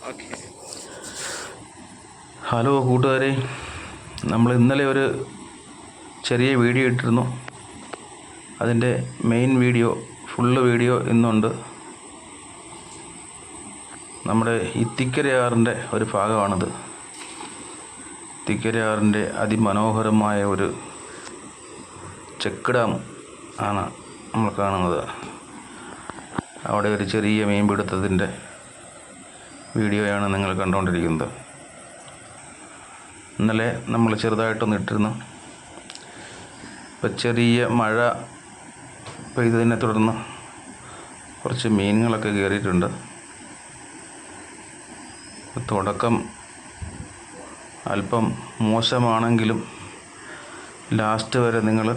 Okay. Hello കൂട്ടുകാരെ, നമ്മൾ ഇന്നലെ ഒരു ചെറിയ വീഡിയോ ഇട്ടിരുന്നു. അതിൻ്റെ മെയിൻ വീഡിയോ, ഫുള്ള് വീഡിയോ ഇന്നുണ്ട്. നമ്മുടെ ഇത്തിക്കരയാറിൻ്റെ ഒരു ഭാഗമാണിത്. ഇത്തിക്കരയാറിൻ്റെ അതിമനോഹരമായ ഒരു ചെക്ക് ഡാം ആണ് നമ്മൾ കാണുന്നത്. അവിടെ ഒരു ചെറിയ മീൻപിടുത്തത്തിൻ്റെ വീഡിയോയാണ് നിങ്ങൾ കണ്ടുകൊണ്ടിരിക്കുന്നത്. ഇന്നലെ നമ്മൾ ചെറുതായിട്ടൊന്ന് ഇട്ടിരുന്നു. ഇപ്പോൾ ചെറിയ മഴ പെയ്തതിനെ തുടർന്ന് കുറച്ച് മീനുകളൊക്കെ കയറിയിട്ടുണ്ട്. തുടക്കം അല്പം മോശമാണെങ്കിലും ലാസ്റ്റ് വരെ നിങ്ങൾ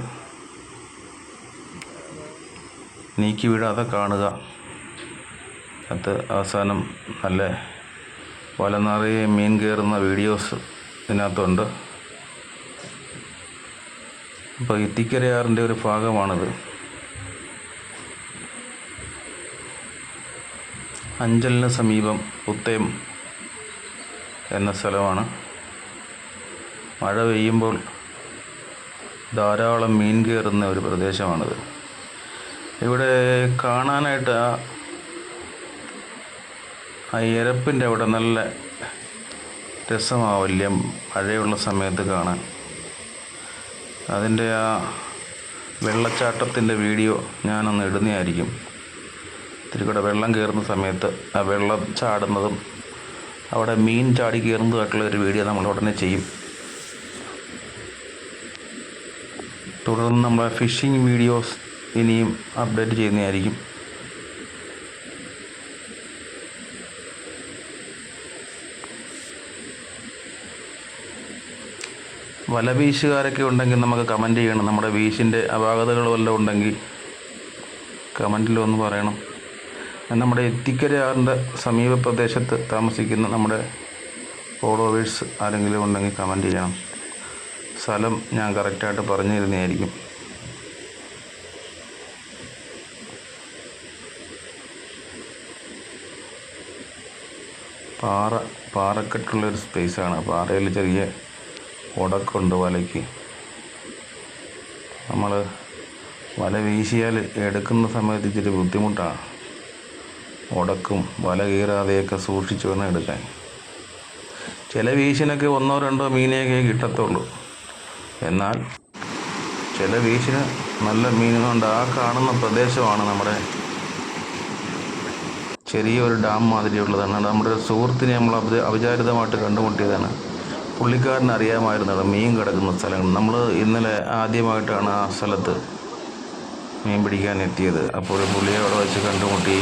നീക്കി വിടാതെ കാണുക. അത് അവസാനം നല്ല വല നിറയെ മീൻ കയറുന്ന വീഡിയോസ് ഇതിനകത്തുണ്ട്. അപ്പോൾ ഇത്തിക്കരയാറിൻ്റെ ഒരു ഭാഗമാണിത്. അഞ്ചലിന് സമീപം പുത്തയം എന്ന സ്ഥലമാണ്. മഴ പെയ്യുമ്പോൾ ധാരാളം മീൻ കയറുന്ന ഒരു പ്രദേശമാണിത്. ഇവിടെ കാണാനായിട്ട് ആ എരപ്പിൻ്റെ അവിടെ നല്ല രസമാവില്ല മഴയുള്ള സമയത്ത് കാണാൻ. അതിൻ്റെ ആ വെള്ളച്ചാട്ടത്തിൻ്റെ വീഡിയോ ഞാനൊന്ന് ഇടുന്നതായിരിക്കും. ഇത്തിരി കൂടെ വെള്ളം കയറുന്ന സമയത്ത് ആ വെള്ളം ചാടുന്നതും അവിടെ മീൻ ചാടി കയറുന്നതുമായിട്ടുള്ള ഒരു വീഡിയോ നമ്മൾ ഉടനെ ചെയ്യും. തുടർന്ന് നമ്മൾ ഫിഷിംഗ് വീഡിയോസ് ഇനിയും അപ്ഡേറ്റ് ചെയ്യുന്നതായിരിക്കും. വല വീശുകാരൊക്കെ ഉണ്ടെങ്കിൽ നമുക്ക് കമൻറ്റ് ചെയ്യണം. നമ്മുടെ വീശിൻ്റെ അപാകതകൾ വല്ലതും ഉണ്ടെങ്കിൽ കമൻറ്റിലൊന്ന് പറയണം. നമ്മുടെ ഇത്തിക്കരയാറിൻ്റെ സമീപ പ്രദേശത്ത് താമസിക്കുന്ന നമ്മുടെ ഫോളോവേഴ്സ് ആരെങ്കിലും ഉണ്ടെങ്കിൽ കമൻറ്റ് ചെയ്യണം. സ്ഥലം ഞാൻ കറക്റ്റായിട്ട് പറഞ്ഞു തരുന്നതായിരിക്കും. പാറക്കെട്ടുള്ളൊരു സ്പേസാണ്. പാറയിൽ ചെറിയ ഉടക്കുണ്ട് വലയ്ക്ക്. നമ്മൾ വല വീശിയാൽ എടുക്കുന്ന സമയത്ത് ഇച്ചിരി ബുദ്ധിമുട്ടാണ്. ഉടക്കും വല കീറാതെയൊക്കെ സൂക്ഷിച്ച് വേണം എടുക്കാൻ. ചില വീശിനൊക്കെ 1-2 മീനെയൊക്കെ കിട്ടത്തുള്ളൂ. എന്നാൽ ചില വീശിന് നല്ല മീനുകളുണ്ട്. ആ കാണുന്ന പ്രദേശമാണ് നമ്മുടെ ചെറിയൊരു ഡാം മാതിരിയുള്ളതാണ്. നമ്മുടെ ഒരു സുഹൃത്തിനെ നമ്മൾ അവിചാരിതമായിട്ട് കണ്ടുമുട്ടിയതാണ്. പുള്ളിക്കാരന് അറിയാമായിരുന്നു മീൻ കിടക്കുന്ന സ്ഥലങ്ങൾ. നമ്മൾ ഇന്നലെ ആദ്യമായിട്ടാണ് ആ സ്ഥലത്ത് മീൻ പിടിക്കാൻ എത്തിയത്. അപ്പോൾ പുള്ളിയെ അവിടെ വെച്ച് കണ്ടുമുട്ടി.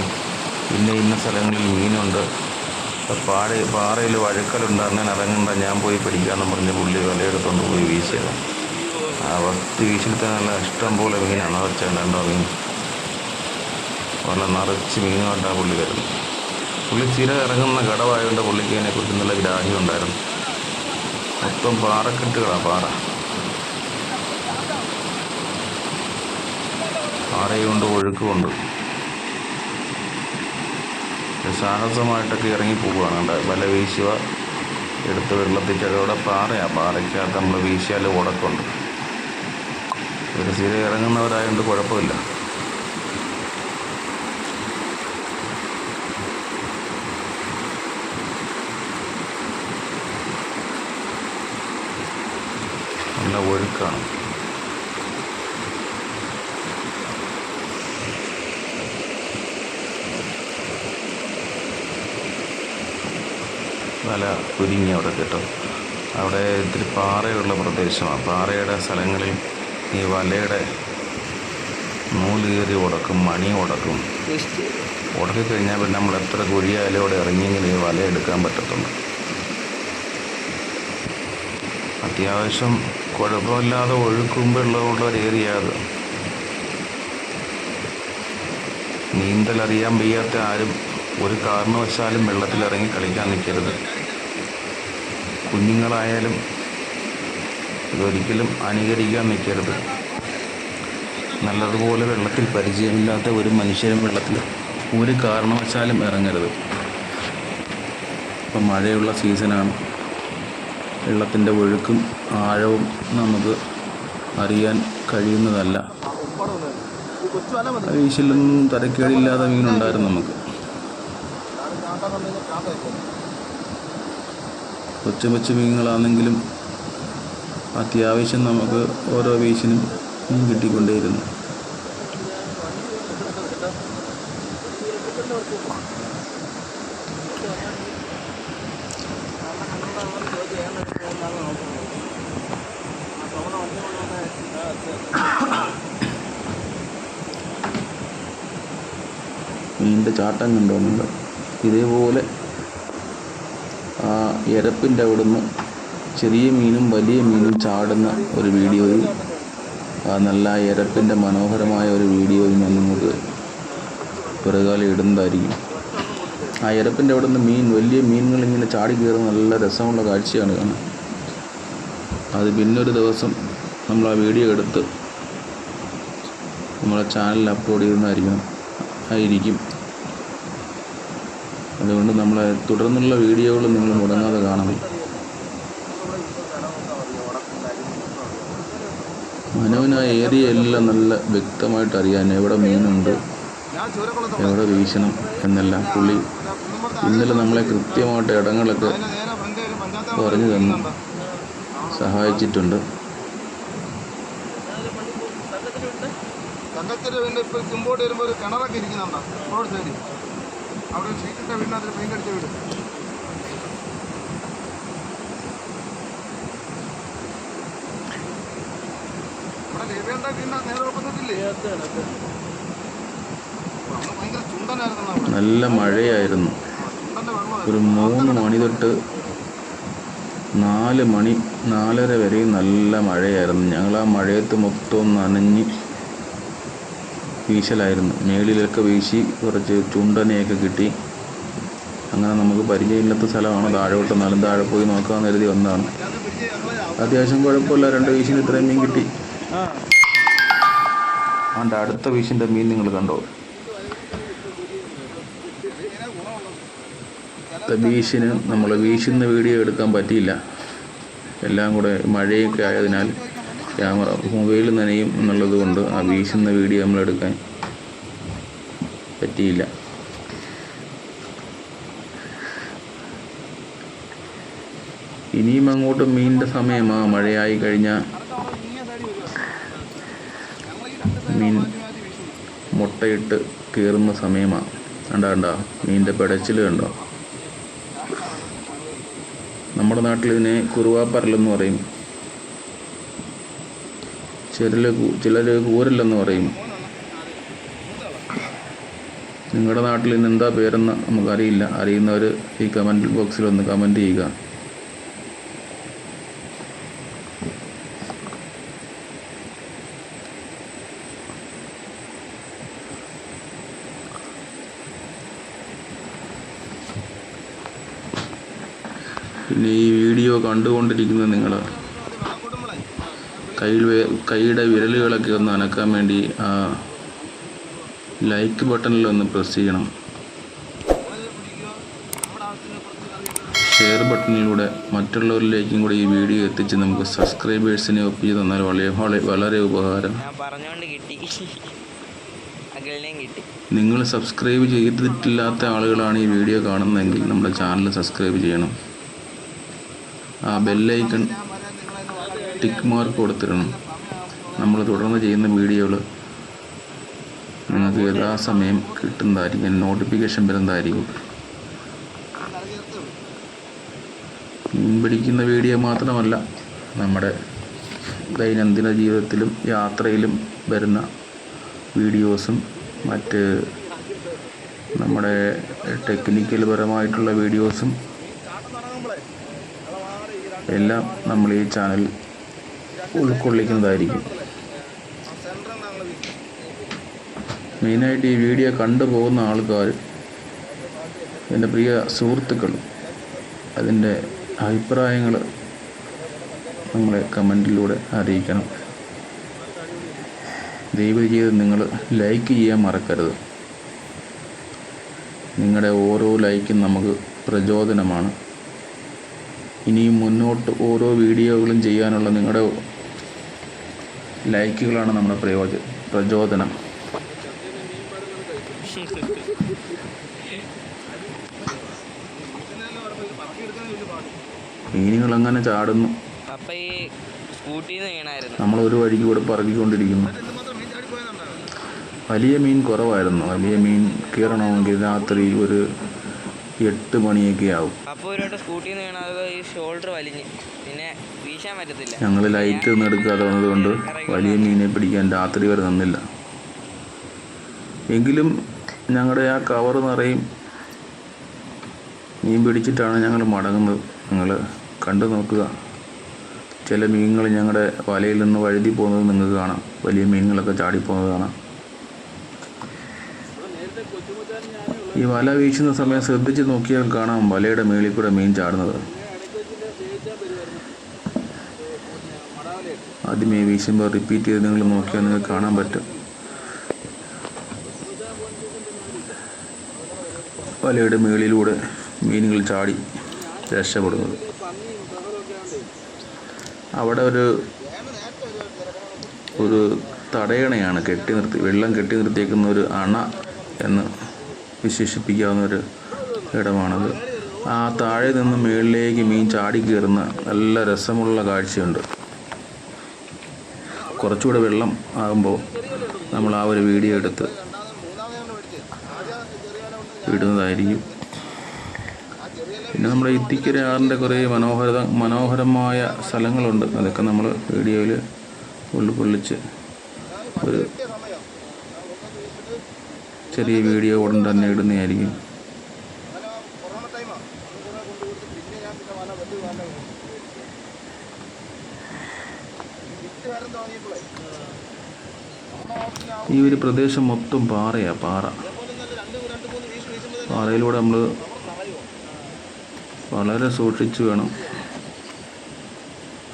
ഇന്ന സ്ഥലങ്ങളിൽ മീനുണ്ട്, പാറയിൽ വഴുക്കലുണ്ട്, അങ്ങനെ ഇറങ്ങണ്ട, ഞാൻ പോയി പിടിക്കാമെന്ന് പറഞ്ഞ് പുള്ളി വലയെടുത്തുകൊണ്ട് പോയി വീശിയത്. ആ വസ്തു വീശിലത്തെ നല്ല ഇഷ്ടം പോലെ മീനാണ്. വെച്ചേണ്ടോ മീൻ വല നിറച്ച് മീനുമായിട്ടാണ് പുള്ളി വരുന്നത്. പുള്ളി സ്ഥിരം ഇറങ്ങുന്ന കടവായതുകൊണ്ട് പുള്ളിക്ക് അതിനെക്കുറിച്ച് നല്ല ഗ്രാഹ്യം ഉണ്ടായിരുന്നു. മൊത്തം പാറക്കെട്ടുകളാണ്. പാറയുണ്ട്, ഒഴുക്കുമുണ്ട്. സാഹസമായിട്ടൊക്കെ ഇറങ്ങി പോവുകയാണ്. വല വീശുക, എടുത്ത് വെള്ളത്തിക്കവിടെ പാറയ്ക്കകത്ത് നമ്മൾ വീശിയാൽ ഉടക്കുണ്ട്. ഒരു സ്ഥിരം ഇറങ്ങുന്നവരായതുകൊണ്ട് കുഴപ്പമില്ല. നല്ല ഒഴുക്കാണ്. വല കുരുങ്ങി അവിടെ കിട്ടും. അവിടെ ഇത്തിരി പാറയുള്ള പ്രദേശമാണ്. പാറയുടെ സ്ഥലങ്ങളിൽ ഈ വലയുടെ നൂല് കയറി ഉടക്കും, മണി ഉടക്കും. ഉടക്കിക്കഴിഞ്ഞാൽ പിന്നെ നമ്മൾ എത്ര കുഴിയായാലും അവിടെ ഇറങ്ങിയെങ്കിൽ ഈ വല എടുക്കാൻ പറ്റത്തുള്ളൂ. അത്യാവശ്യം കുഴപ്പമില്ലാതെ ഒഴുക്കുമ്പോഴുള്ള ഒരു ഏരിയ അത്. നീന്തലറിയാൻ വയ്യാത്ത ആരും ഒരു കാരണവശാലും വെള്ളത്തിലിറങ്ങി കളിക്കാൻ നിൽക്കരുത്. കുഞ്ഞുങ്ങളായാലും ഇതൊരിക്കലും അനുകരിക്കാൻ നിൽക്കരുത്. നല്ലതുപോലെ വെള്ളത്തിൽ പരിചയമില്ലാത്ത ഒരു മനുഷ്യരും വെള്ളത്തിൽ ഒരു കാരണവശാലും ഇറങ്ങരുത്. ഇപ്പം മഴയുള്ള സീസണാണ്. വെള്ളത്തിൻ്റെ ഒഴുക്കും ആഴവും നമുക്ക് അറിയാൻ കഴിയുന്നതല്ല. വീശിലൊന്നും തരക്കേടില്ലാതെ മീനുണ്ടായിരുന്നു നമുക്ക്. കൊച്ചു കൊച്ചു മീനുകളാണെങ്കിലും അത്യാവശ്യം നമുക്ക് ഓരോ വീശിനും മീൻ കിട്ടിക്കൊണ്ടേയിരുന്നു. മീനിൻ്റെ ചാട്ടം കണ്ടോ നിങ്ങൾ? ഇതേപോലെ ആ എരപ്പിൻ്റെ അവിടുന്ന് ചെറിയ മീനും വലിയ മീനും ചാടുന്ന ഒരു വീഡിയോയും ആ നല്ല എരപ്പിൻ്റെ മനോഹരമായ ഒരു വീഡിയോയും ഞാൻ നിങ്ങൾക്ക് പിറകാലം ഇടുന്നതായിരിക്കും. ആ എരപ്പിൻ്റെ അവിടുന്ന് വലിയ മീനുകൾ ഇങ്ങനെ ചാടി കയറുന്ന നല്ല രസമുള്ള കാഴ്ചയാണ് കാണാൻ. അത് പിന്നൊരു ദിവസം നമ്മൾ ആ വീഡിയോ എടുത്ത് നമ്മളെ ചാനലിൽ അപ്ലോഡ് ചെയ്യുന്നതായിരിക്കും. അതുകൊണ്ട് നമ്മളെ തുടർന്നുള്ള വീഡിയോകൾ നിങ്ങൾ മുടങ്ങാതെ കാണണം. മനുവിന് ആ ഏരിയ എല്ലാം നല്ല വ്യക്തമായിട്ട് അറിയാൻ എവിടെ മീനുണ്ട്, എവിടെ വീശണം എന്നെല്ലാം പുള്ളി ഇന്നലെ നമ്മളെ കൃത്യമായിട്ട് ഇടങ്ങളൊക്കെ പറഞ്ഞു തന്ന് സഹായിച്ചിട്ടുണ്ട്. മുമ്പോട്ട് വരുമ്പോൾ ഒരു കിണറൊക്കെ ഇരിക്കുന്നുണ്ടോ റോഡ് സൈഡിൽ? അവിടെ ഷീറ്റിൻ്റെ വീടിനകത്ത് പെയിൻ്റ് അടിച്ച വീട്. ഇവിടെ ലേബിയുടെ വീടിൻ്റെ നേരെ ഒപ്പത്തില്ലേ? ഭയങ്കര ചുണ്ടനായിരുന്നു. നല്ല മഴയായിരുന്നു. ഒരു 3 മണി തൊട്ട് 4 മണി 4:30 വരെയും നല്ല മഴയായിരുന്നു. ഞങ്ങൾ ആ മഴയത്ത് മൊത്തം നനഞ്ഞ് വീശലായിരുന്നു. മേളിലൊക്കെ വീശി കുറച്ച് ചുണ്ടനെയൊക്കെ കിട്ടി. അങ്ങനെ നമുക്ക് പരിചയമില്ലാത്ത സ്ഥലമാണ്. താഴോട്ട് എന്നാലും താഴെ പോയി നോക്കാമെന്ന് കരുതി വന്നതാണ്. അത്യാവശ്യം കുഴപ്പമില്ല. 2 വീശിന് ഇത്രയും മീൻ കിട്ടി. അതിൻ്റെ അടുത്ത വീശിൻ്റെ മീൻ നിങ്ങൾ കണ്ടോ? വീശിന് നമ്മൾ വീശുന്ന വീഡിയോ എടുക്കാൻ പറ്റിയില്ല. എല്ലാം കൂടെ മഴയൊക്കെ ആയതിനാൽ മൊബൈൽ നനയും എന്നുള്ളത് കൊണ്ട് ആ വീശുന്ന വീഡിയോ നമ്മൾ എടുക്കാൻ പറ്റിയില്ല. ഇനിയും അങ്ങോട്ട് മീനിൻ്റെ സമയമാണ്. മഴയായി കഴിഞ്ഞാൽ മീൻ മുട്ടയിട്ട് കയറുന്ന സമയമാണ്. കണ്ടോ മീനിൻ്റെ പെടച്ചിൽ കണ്ടോ? നമ്മുടെ നാട്ടിൽ ഇതിനെ കുറുവാപ്പരലെന്ന് പറയും, ചിലർ കൂരല്ലെന്ന് പറയും. നിങ്ങളുടെ നാട്ടിൽ ഇന്ന് എന്താ പേരെന്ന് നമുക്കറിയില്ല. അറിയുന്നവർ ഈ കമൻറ്റ് ബോക്സിൽ ഒന്ന് കമൻറ്റ് ചെയ്യുക. പിന്നെ ഈ വീഡിയോ കണ്ടുകൊണ്ടിരിക്കുന്ന നിങ്ങൾ കൈയുടെ വിരലുകളൊക്കെ ഒന്ന് അനക്കാൻ വേണ്ടി ആ ലൈക്ക് ബട്ടണിലൊന്ന് പ്രസ് ചെയ്യണം. ഷെയർ ബട്ടണിലൂടെ മറ്റുള്ളവരിലേക്കും കൂടി ഈ വീഡിയോ എത്തിച്ച് നമുക്ക് സബ്സ്ക്രൈബേഴ്സിനെ ഒപ്പിച്ച് തന്നാൽ വളരെ ഉപകാരം. നിങ്ങൾ സബ്സ്ക്രൈബ് ചെയ്തിട്ടില്ലാത്ത ആളുകളാണ് ഈ വീഡിയോ കാണുന്നതെങ്കിൽ നമ്മുടെ ചാനൽ സബ്സ്ക്രൈബ് ചെയ്യണം. ആ ബെല്ലൈക്കൺ ടിക്ക് മാർക്ക് കൊടുത്തിടണം. നമ്മൾ തുടർന്ന് ചെയ്യുന്ന വീഡിയോകൾ നിങ്ങൾക്ക് യഥാസമയം കിട്ടുന്നതായിരിക്കും, നോട്ടിഫിക്കേഷൻ വരുന്നതായിരിക്കും. മീൻ പിടിക്കുന്ന വീഡിയോ മാത്രമല്ല, നമ്മുടെ ദൈനംദിന ജീവിതത്തിലും യാത്രയിലും വരുന്ന വീഡിയോസും മറ്റ് നമ്മുടെ ടെക്നിക്കൽ പരമായിട്ടുള്ള വീഡിയോസും എല്ലാം നമ്മൾ ഈ ചാനൽ ഉൾക്കൊള്ളിക്കുന്നതായിരിക്കും. മെയിനായിട്ട് ഈ വീഡിയോ കണ്ടുപോകുന്ന ആൾക്കാർ, എൻ്റെ പ്രിയ സുഹൃത്തുക്കൾ, അതിൻ്റെ അഭിപ്രായങ്ങൾ നമ്മളെ കമൻറ്റിലൂടെ അറിയിക്കണം. ദയവ് ചെയ്ത് നിങ്ങൾ ലൈക്ക് ചെയ്യാൻ മറക്കരുത്. നിങ്ങളുടെ ഓരോ ലൈക്കും നമുക്ക് പ്രചോദനമാണ്. ഇനിയും മുന്നോട്ട് ഓരോ വീഡിയോകളും ചെയ്യാനുള്ള നിങ്ങളുടെ ലൈക്കുകളാണ് നമ്മുടെ പ്രചോദനം. മീനുകൾ അങ്ങനെ ചാടുന്നു. അപ്പൊ ഈ സ്കൂട്ടിന്ന് വീണായിരുന്നു. നമ്മൾ ഒരു വഴിക്ക് കൂടെ പറക്കിക്കൊണ്ടിരിക്കുന്നു. വലിയ മീൻ കുറവായിരുന്നു. വലിയ മീൻ കയറണമെങ്കിൽ രാത്രി ഒരു 8 മണിയൊക്കെ ആവും. അപ്പോൾ ഒരു വട്ടം സ്കൂട്ടിന്ന് വീണത് ഈ ഷോൾഡർ വലിഞ്ഞ് പിന്നെ വീശാൻ പറ്റത്തില്ല. ഞങ്ങൾ ലൈറ്റ് ഒന്നും എടുക്കാതെ വന്നതുകൊണ്ട് വലിയ മീനെ പിടിക്കാൻ രാത്രി വരെ നിന്നില്ല. എങ്കിലും ഞങ്ങളുടെ ആ കവർ നിറയും മീൻ പിടിച്ചിട്ടാണ് ഞങ്ങൾ മടങ്ങുന്നത്. നിങ്ങൾ കണ്ടു നോക്കുക. ചില മീനുകൾ ഞങ്ങളുടെ വലയിൽ നിന്ന് വഴുതി പോകുന്നത് നിങ്ങൾക്ക് കാണാം. വലിയ മീനുകളൊക്കെ ചാടിപ്പോകുന്നത് കാണാം. ഈ വല വീശുന്ന സമയം ശ്രദ്ധിച്ച് നോക്കിയാൽ കാണാം വലയുടെ മേളിൽ കൂടെ മീൻ ചാടുന്നത്. ആദ്യമേ വീശുമ്പോൾ റിപ്പീറ്റ് ചെയ്ത് നിങ്ങൾ നോക്കിയാൽ നിങ്ങൾക്ക് കാണാൻ പറ്റും. വലയുടെ മേളിലൂടെ മീനുകൾ ചാടി രക്ഷപ്പെടുന്നത്. അവിടെ ഒരു തടയണയാണ് വെള്ളം കെട്ടി നിർത്തിയേക്കുന്ന ഒരു അണ എന്ന് വിശേഷിപ്പിക്കാവുന്ന ഒരു ഇടമാണത്. ആ താഴെ നിന്ന് മുകളിലേക്ക് മീൻ ചാടി കയറുന്ന നല്ല രസമുള്ള കാഴ്ചയുണ്ട്. കുറച്ചുകൂടെ വെള്ളം ആകുമ്പോൾ നമ്മൾ ആ ഒരു വീഡിയോ എടുത്ത് ഇടുന്നതായിരിക്കും. പിന്നെ നമ്മുടെ ഇത്തിക്കര ആറിൻ്റെ കുറേ മനോഹരമായ സ്ഥലങ്ങളുണ്ട്. അതൊക്കെ നമ്മൾ വീഡിയോയിൽ ഉൾക്കൊള്ളിച്ച് ഒരു ചെറിയ വീഡിയോ ഉടൻ തന്നെ ഇടുന്നതായിരിക്കും. ഈ ഒരു പ്രദേശം മൊത്തം പാറയിലൂടെ നമ്മൾ വളരെ സൂക്ഷിച്ച് വേണം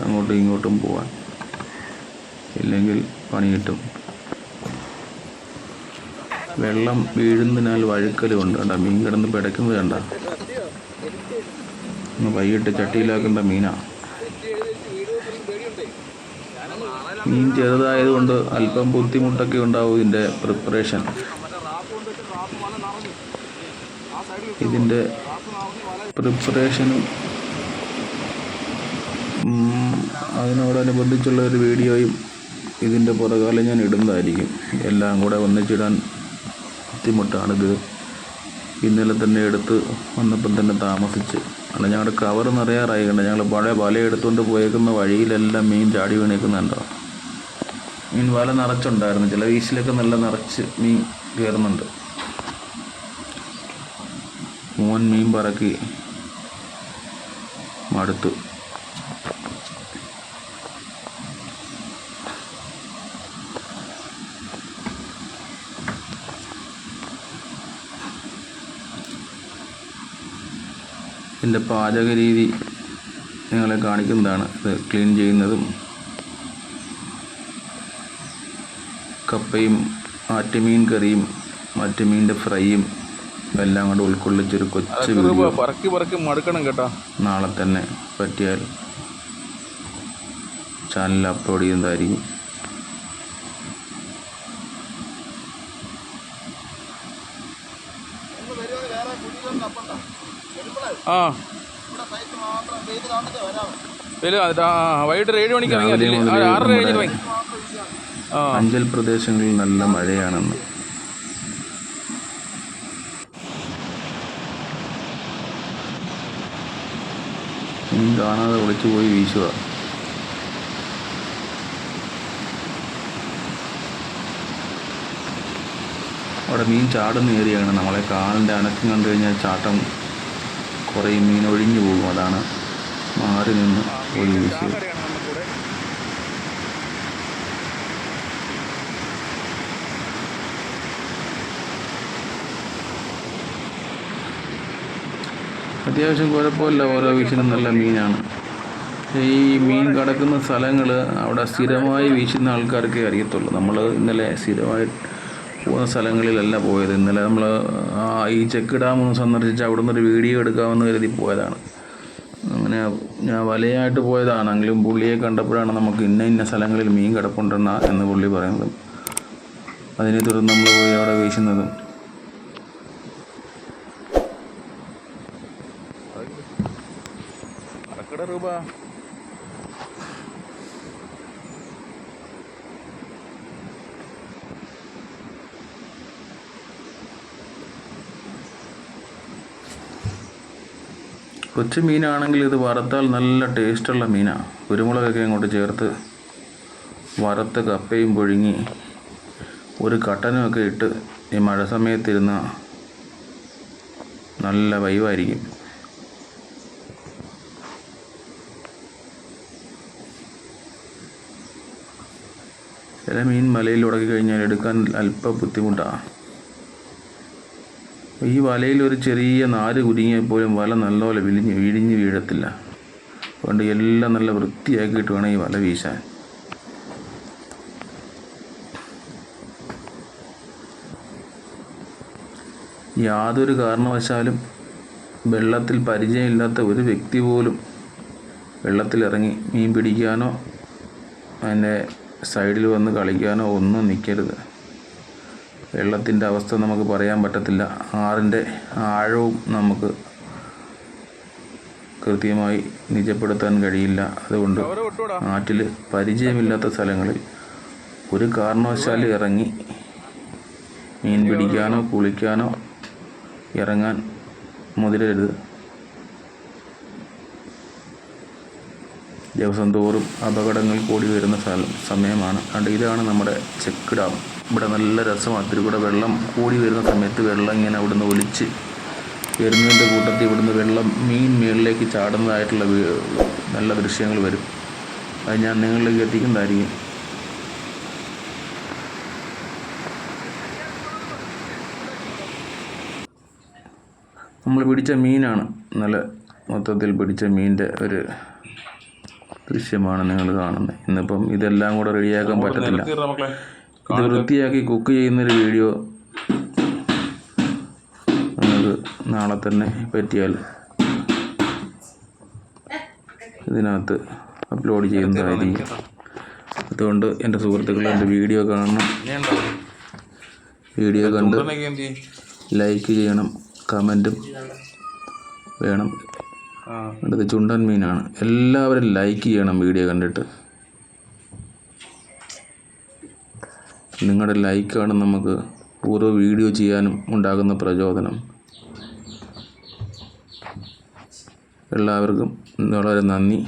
അങ്ങോട്ടും ഇങ്ങോട്ടും പോകാൻ, ഇല്ലെങ്കിൽ പണി കിട്ടും. വെള്ളം വീഴുന്നതിനാൽ വഴുക്കലുമുണ്ട്. കണ്ട മീൻ കിടന്ന് പിടയ്ക്കുന്നത് കണ്ട. വൈകിട്ട് ചട്ടിയിലാക്കേണ്ട മീനാണ്. മീൻ ചെറുതായതുകൊണ്ട് അല്പം ബുദ്ധിമുട്ടൊക്കെ ഉണ്ടാവും ഇതിൻ്റെ പ്രിപ്പറേഷൻ. ഇതിൻ്റെ പ്രിപ്പറേഷനും അതിനോടനുബന്ധിച്ചുള്ള ഒരു വീഡിയോയും ഇതിൻ്റെ പുറകാലം ഞാൻ ഇടുന്നതായിരിക്കും. എല്ലാം കൂടെ ഒന്നിച്ചിടാൻ ബുദ്ധിമുട്ടാണിത്. ഇന്നലെ തന്നെ എടുത്ത് വന്നപ്പം തന്നെ താമസിച്ച്. അല്ല, ഞങ്ങളുടെ കവർ നിറയാറായി. കണ്ട ഞങ്ങൾ പഴയ വല എടുത്തുകൊണ്ട് പോയേക്കുന്ന വഴിയിലെല്ലാം മീൻ ചാടി വീണേക്കുന്നുണ്ടോ. മീൻ വല നിറച്ചുണ്ടായിരുന്നു. ചില വീശിലൊക്കെ നല്ല നിറച്ച് മീൻ കയറുന്നുണ്ട്. മോൻ മീൻ പറക്കി മടുത്തു. ഇതിൻ്റെ പാചക രീതി നിങ്ങളെ കാണിക്കുന്നതാണ്. ഇത് ക്ലീൻ ചെയ്യുന്നതും കപ്പയും ആറ്റുമീൻ കറിയും ആറ്റുമീൻ്റെ ഫ്രൈയും എല്ലാം കൂടെ ഉൾക്കൊള്ളിച്ചൊരു കൊച്ചു വീഡിയോ പറക്കി മടുക്കണം കേട്ടോ. നാളെ തന്നെ പറ്റിയാൽ ചാനലിൽ അപ്ലോഡ് ചെയ്യുന്നതായിരിക്കും. വൈകിട്ട് 7 മണിക്ക് അഞ്ചൽ പ്രദേശങ്ങളിൽ നല്ല മഴയാണെന്ന്. മീൻ കാണാതെ ഒളിച്ചു പോയി വീശുക. അവിടെ മീൻ ചാടുന്ന ഏരിയയാണ്. നമ്മളെ കാലിൻ്റെ അനക്കം കണ്ടു കഴിഞ്ഞാൽ ചാട്ടം കുറേ മീൻ ഒഴിഞ്ഞു പോകും. അതാണ് മാറി നിന്ന് പോയി വീശിയത്. അത്യാവശ്യം കുഴപ്പമില്ല. ഓരോ വീശിനും നല്ല മീനാണ്. ഈ മീൻ കിടക്കുന്ന സ്ഥലങ്ങൾ അവിടെ സ്ഥിരമായി വീശുന്ന ആൾക്കാർക്കേ അറിയത്തുള്ളൂ. നമ്മൾ ഇന്നലെ സ്ഥിരമായി പോകുന്ന സ്ഥലങ്ങളിലല്ല പോയത്. ഇന്നലെ നമ്മൾ ഈ ചെക്ക് ഡാം ഒന്ന് സന്ദർശിച്ച് അവിടെ നിന്നൊരു വീഡിയോ എടുക്കാമെന്ന് കരുതി പോയതാണ്. അങ്ങനെ ഞാൻ വലയായിട്ട് പോയതാണെങ്കിലും പുള്ളിയെ കണ്ടപ്പോഴാണ് നമുക്ക് ഇന്ന സ്ഥലങ്ങളിൽ മീൻ കിടപ്പുണ്ടെന്ന എന്ന് പുള്ളി പറയുന്നത്. അതിനെ തുടർന്ന് നമ്മൾ പോയി അവിടെ വീശുന്നതും. കൊച്ചു മീനാണെങ്കിൽ ഇത് വറുത്താൽ നല്ല ടേസ്റ്റുള്ള മീനാണ്. കുരുമുളകൊക്കെ അങ്ങോട്ട് ചേർത്ത് വറുത്ത് കപ്പയും പുഴുങ്ങി ഒരു കട്ടനുമൊക്കെ ഇട്ട് ഈ മഴ സമയത്തിരുന്ന നല്ല വൈവായിരിക്കും. ചില മീൻ മലയിൽ ഉടക്കി കഴിഞ്ഞാൽ എടുക്കാൻ അല്പം ബുദ്ധിമുട്ടാണ്. ഈ വലയിൽ ഒരു ചെറിയ നാര് കുരുങ്ങിയാൽ പോലും വല നല്ലപോലെ വിഴിഞ്ഞ് വീഴത്തില്ല. അതുകൊണ്ട് എല്ലാം നല്ല വൃത്തിയാക്കിയിട്ട് വേണം ഈ വല വീശാൻ. യാതൊരു കാരണവശാലും വെള്ളത്തിൽ പരിചയമില്ലാത്ത ഒരു വ്യക്തി പോലും വെള്ളത്തിലിറങ്ങി മീൻ പിടിക്കാനോ അതിൻ്റെ സൈഡിൽ വന്ന് കളിക്കാനോ ഒന്നും നിൽക്കരുത്. വെള്ളത്തിൻ്റെ അവസ്ഥ നമുക്ക് പറയാൻ പറ്റത്തില്ല. ആറിൻ്റെ ആഴവും നമുക്ക് കൃത്യമായി നിജപ്പെടുത്താൻ കഴിയില്ല. അതുകൊണ്ട് ആറ്റിൽ പരിചയമില്ലാത്ത സ്ഥലങ്ങളിൽ ഒരു കാരണവശാലും ഇറങ്ങി മീൻ പിടിക്കാനോ കുളിക്കാനോ ഇറങ്ങാൻ മുതിരരുത്. ദിവസം തോറും അപകടങ്ങൾ കൂടി വരുന്ന സമയമാണ്. അതുകൊണ്ട് ഇതാണ് നമ്മുടെ ചെക്ക് ഡാം. ഇവിടെ നല്ല രസമാണ്. അതിൽ കൂടെ വെള്ളം കൂടി വരുന്ന സമയത്ത് വെള്ളം ഇങ്ങനെ അവിടുന്ന് ഒലിച്ച് വരുന്നതിൻ്റെ കൂട്ടത്തിൽ ഇവിടുന്ന് വെള്ളം മീൻ മുകളിലേക്ക് ചാടുന്നതായിട്ടുള്ള നല്ല ദൃശ്യങ്ങൾ വരും. അത് ഞാൻ നിങ്ങളിലേക്ക് എത്തിക്കുന്നതായിരിക്കും. നമ്മൾ പിടിച്ച മീനാണ്. നല്ല മൊത്തത്തിൽ പിടിച്ച മീനിൻ്റെ ഒരു ദൃശ്യമാണ് നിങ്ങൾ കാണുന്നത്. ഇന്നിപ്പം ഇതെല്ലാം കൂടെ റെഡിയാക്കാൻ പറ്റത്തില്ല. ഇത് വൃത്തിയാക്കി കുക്ക് ചെയ്യുന്നൊരു വീഡിയോ നിങ്ങൾക്ക് നാളെ തന്നെ പറ്റിയാൽ ഇതിനകത്ത് അപ്ലോഡ് ചെയ്യുന്നതായിരിക്കും. അതുകൊണ്ട് എൻ്റെ സുഹൃത്തുക്കൾ എൻ്റെ വീഡിയോ കാണണം. വീഡിയോ കണ്ട് ലൈക്ക് ചെയ്യണം, കമൻറ്റും വേണം. അടുത്ത് ചുണ്ടൻ മീനാണ്. എല്ലാവരും ലൈക്ക് ചെയ്യണം വീഡിയോ കണ്ടിട്ട്. നിങ്ങളുടെ ലൈക്കാണ് നമുക്ക് ഓരോ വീഡിയോ ചെയ്യാനും ഉണ്ടാകുന്ന പ്രചോദനം. എല്ലാവർക്കും വളരെ നന്ദി.